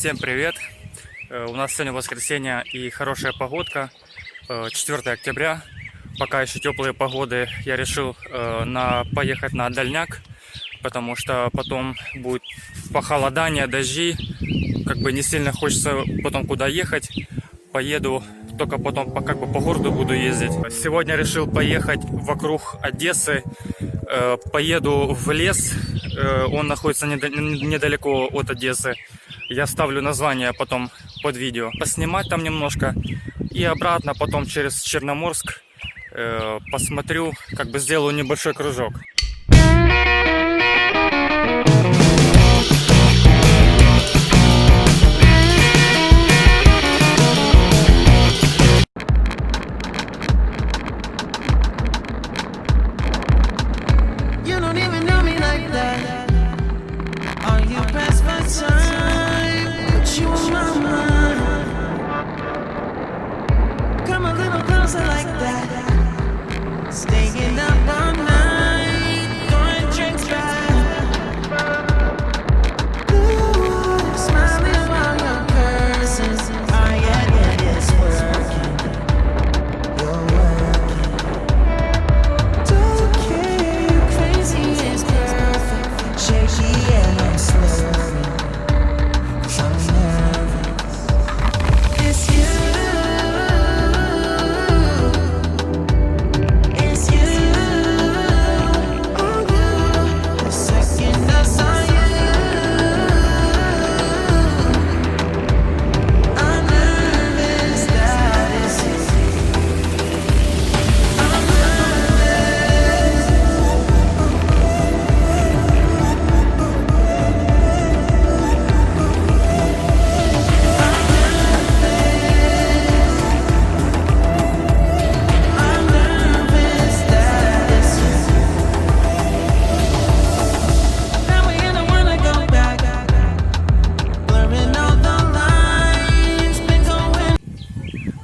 Всем привет! У нас сегодня воскресенье и хорошая погодка. 4 октября. Пока еще теплые погоды, я решил поехать на дальняк, потому что потом будет похолодание, дожди. Как бы не сильно хочется потом куда ехать. Поеду, только потом по городу буду ездить. Сегодня решил поехать вокруг Одессы. Поеду в лес. Он находится недалеко от Одессы. Я ставлю название потом под видео. Поснимать там немножко. И обратно потом через Черноморск посмотрю, как бы сделаю небольшой кружок.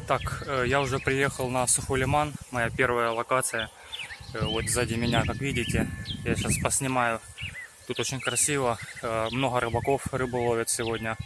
Так, я уже приехал на Сухой Лиман, моя первая локация. Вот сзади меня, как видите, я сейчас поснимаю. Тут очень красиво, много рыбаков, рыбу ловят сегодня.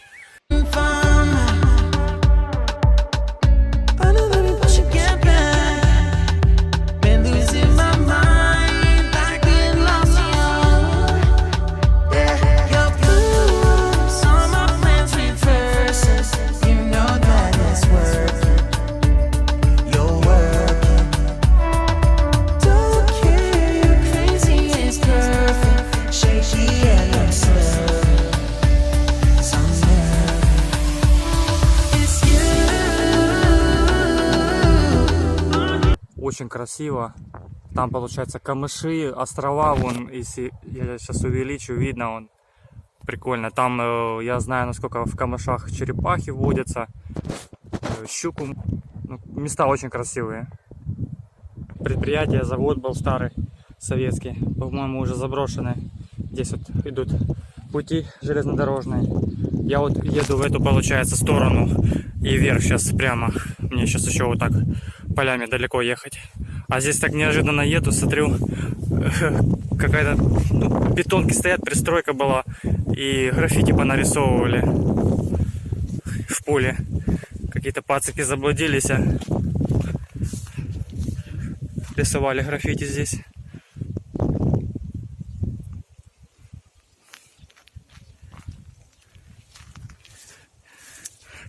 Очень красиво. Там получается камыши, острова. Вон, если я сейчас увеличу, видно, он прикольно. Там я знаю, насколько в камышах черепахи водятся, щуку. Ну, места очень красивые. Предприятие, завод был старый, советский. По-моему, уже заброшенный. Здесь вот идут пути железнодорожные. Я вот еду в эту, получается, сторону и вверх сейчас прямо. Мне сейчас еще вот так полями далеко ехать. А здесь так неожиданно еду, смотрю, какая-то, бетонки стоят, пристройка была, и граффити понарисовывали в поле. Какие-то пацики заблудились, рисовали граффити здесь.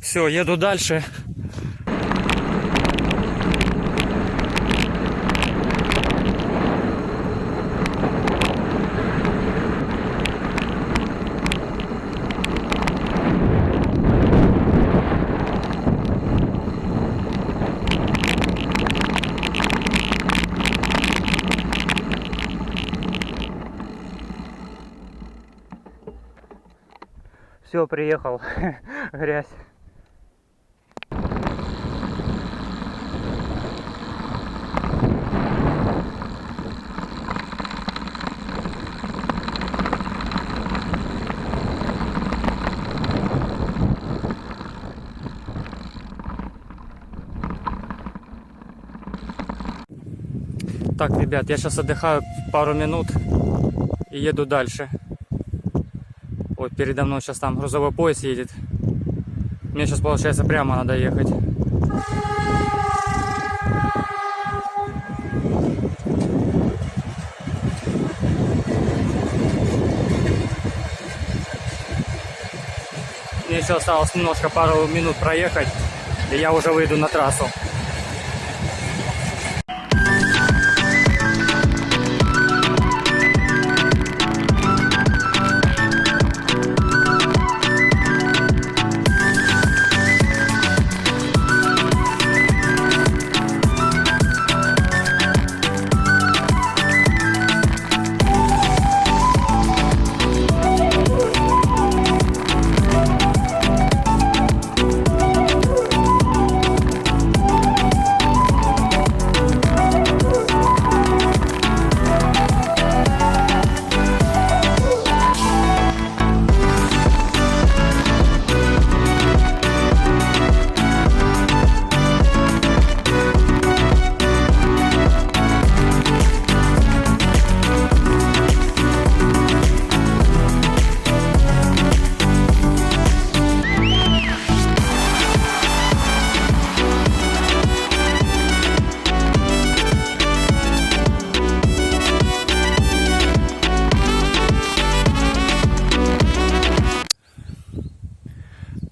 Все, еду дальше. Все, приехал. Грязь. Так, ребят, я сейчас отдыхаю пару минут и еду дальше. Вот передо мной сейчас там грузовой поезд едет. Мне сейчас, получается, прямо надо ехать. Мне еще осталось немножко, пару минут проехать, и я уже выйду на трассу.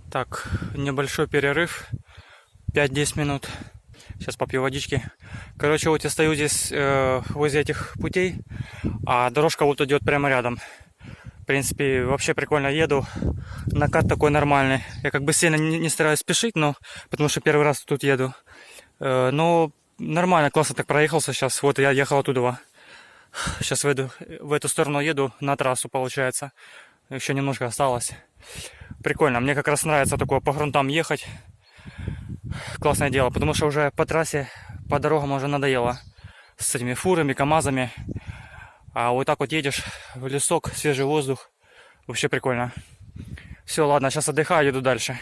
Так, небольшой перерыв, 5-10 минут. Сейчас попью водички. Короче, вот я стою здесь возле этих путей, а дорожка вот идет прямо рядом. В принципе, вообще прикольно еду. Накат такой нормальный. Я как бы сильно не стараюсь спешить, но потому что первый раз тут еду. Но нормально, классно так проехался сейчас. Вот я ехал оттуда. Сейчас в эту сторону еду, на трассу получается. Еще немножко осталось. Прикольно, мне как раз нравится такое по грунтам ехать. Классное дело, потому что уже по трассе, по дорогам уже надоело. С этими фурами, КамАЗами. А вот так вот едешь в лесок, свежий воздух. Вообще прикольно. Все, ладно, сейчас отдыхаю, еду дальше.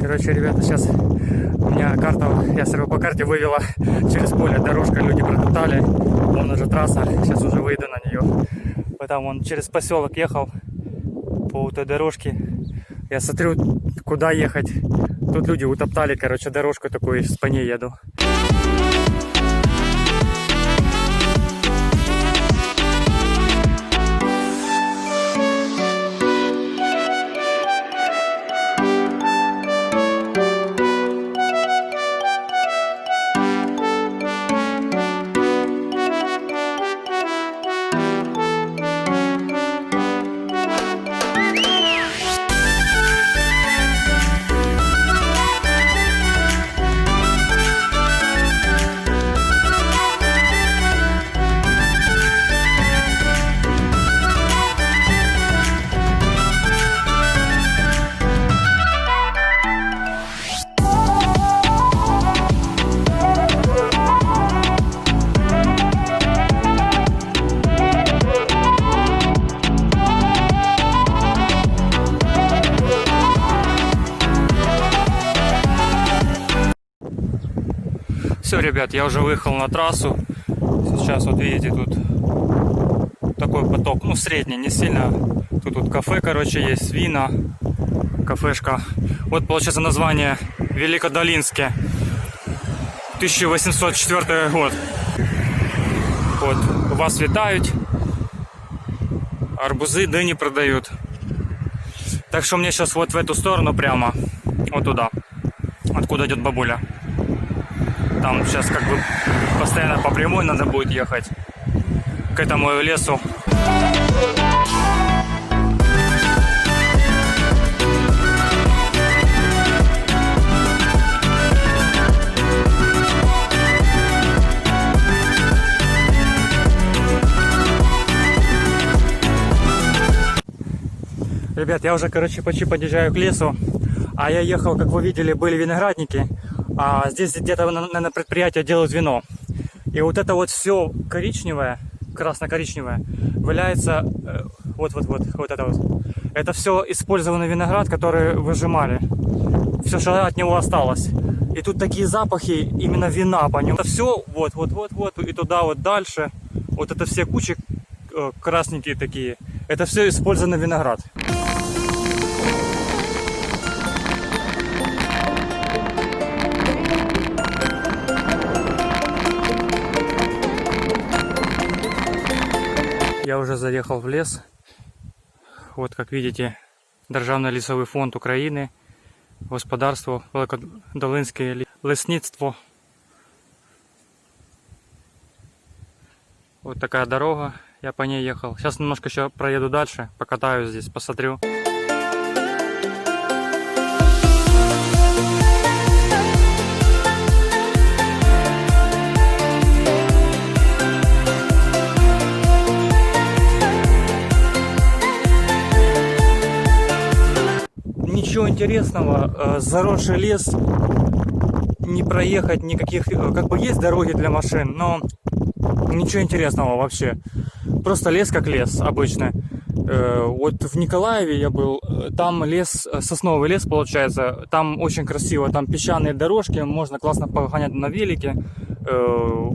Короче, ребята, сейчас у меня карта, я смотрю, по карте вывела через поле дорожка, люди протоптали. Вон уже трасса, сейчас уже выйду на нее. Поэтому он через поселок ехал по этой дорожке. Я смотрю, куда ехать. Тут люди утоптали, короче, дорожку такую, по ней еду. Все, ребят, я уже выехал на трассу. Сейчас вот видите, тут такой поток, ну средний, не сильно. Тут кафе, короче, есть, вина, кафешка. Вот получается название Великодолинске, 1804 год. Вот, вас вітають, арбузы, дыни продают. Так что мне сейчас вот в эту сторону прямо, вот туда, откуда идет бабуля. Там сейчас как бы постоянно по прямой надо будет ехать к этому лесу. Ребят, я уже, короче, почти подъезжаю к лесу. А я ехал, как вы видели, были виноградники. А здесь где-то на предприятии делают вино. И вот это вот все коричневое, красно-коричневое, валяется вот это вот. Это все использованный виноград, который выжимали. Все, что от него осталось. И тут такие запахи именно вина по нему. Это все вот, и туда вот дальше. Вот это все кучи красненькие такие. Это все использованный виноград. уже заехал в лес. Вот, как видите, Державний лісовий фонд України, господарство Великодолинське лесництво. Вот такая дорога, я по ней ехал. Сейчас немножко еще проеду дальше, покатаюсь здесь, посмотрю. Ничего интересного, заросший лес, не проехать никаких, как бы есть дороги для машин, но ничего интересного вообще. Просто лес как лес обычно. Вот в Николаеве я был, там лес, сосновый лес получается, там очень красиво, там песчаные дорожки, можно классно погонять на велике,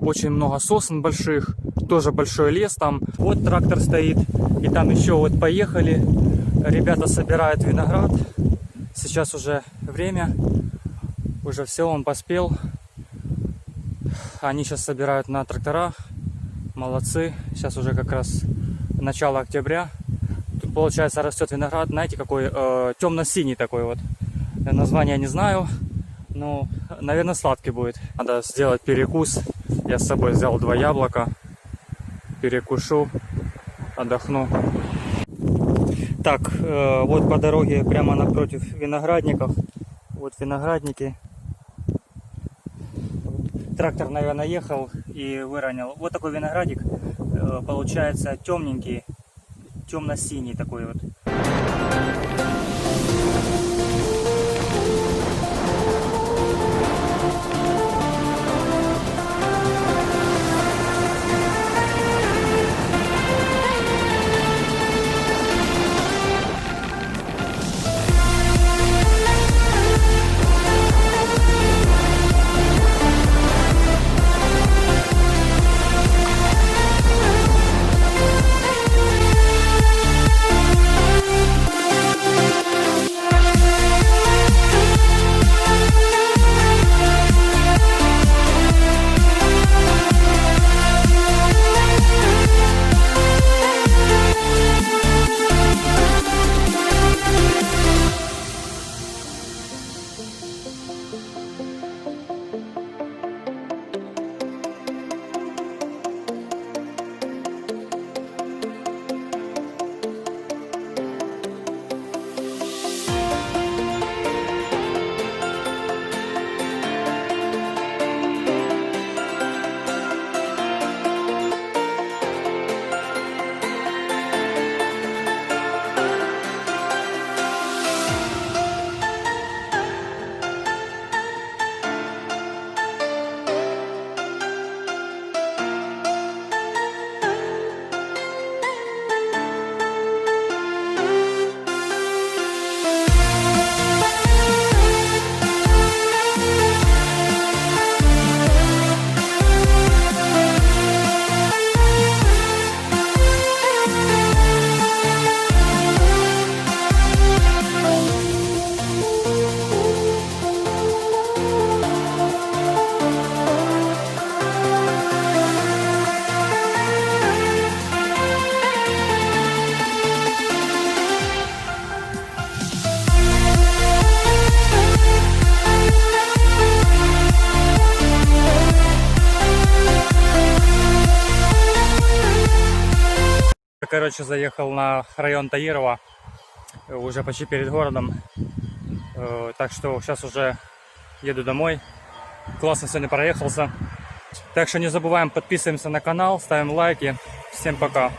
очень много сосен больших, тоже большой лес там. Вот трактор стоит, и там еще вот поехали, ребята собирают виноград. Сейчас уже время, уже все, он поспел. Они сейчас собирают на трактора. Молодцы. Сейчас уже как раз начало октября. Тут получается растет виноград. Знаете, какой темно-синий такой вот. Название не знаю, но, наверное, сладкий будет. Надо сделать перекус. Я с собой взял 2 яблока. Перекушу, отдохну. Так, вот по дороге прямо напротив виноградников. Вот виноградники. Трактор, наверное, ехал и выронил. Вот такой виноградик. Получается темненький, темно-синий такой вот. Короче, заехал на район Таирова, уже почти перед городом, так что сейчас уже еду домой. Классно сегодня проехался. Так что не забываем, подписываемся на канал, ставим лайки. Всем пока.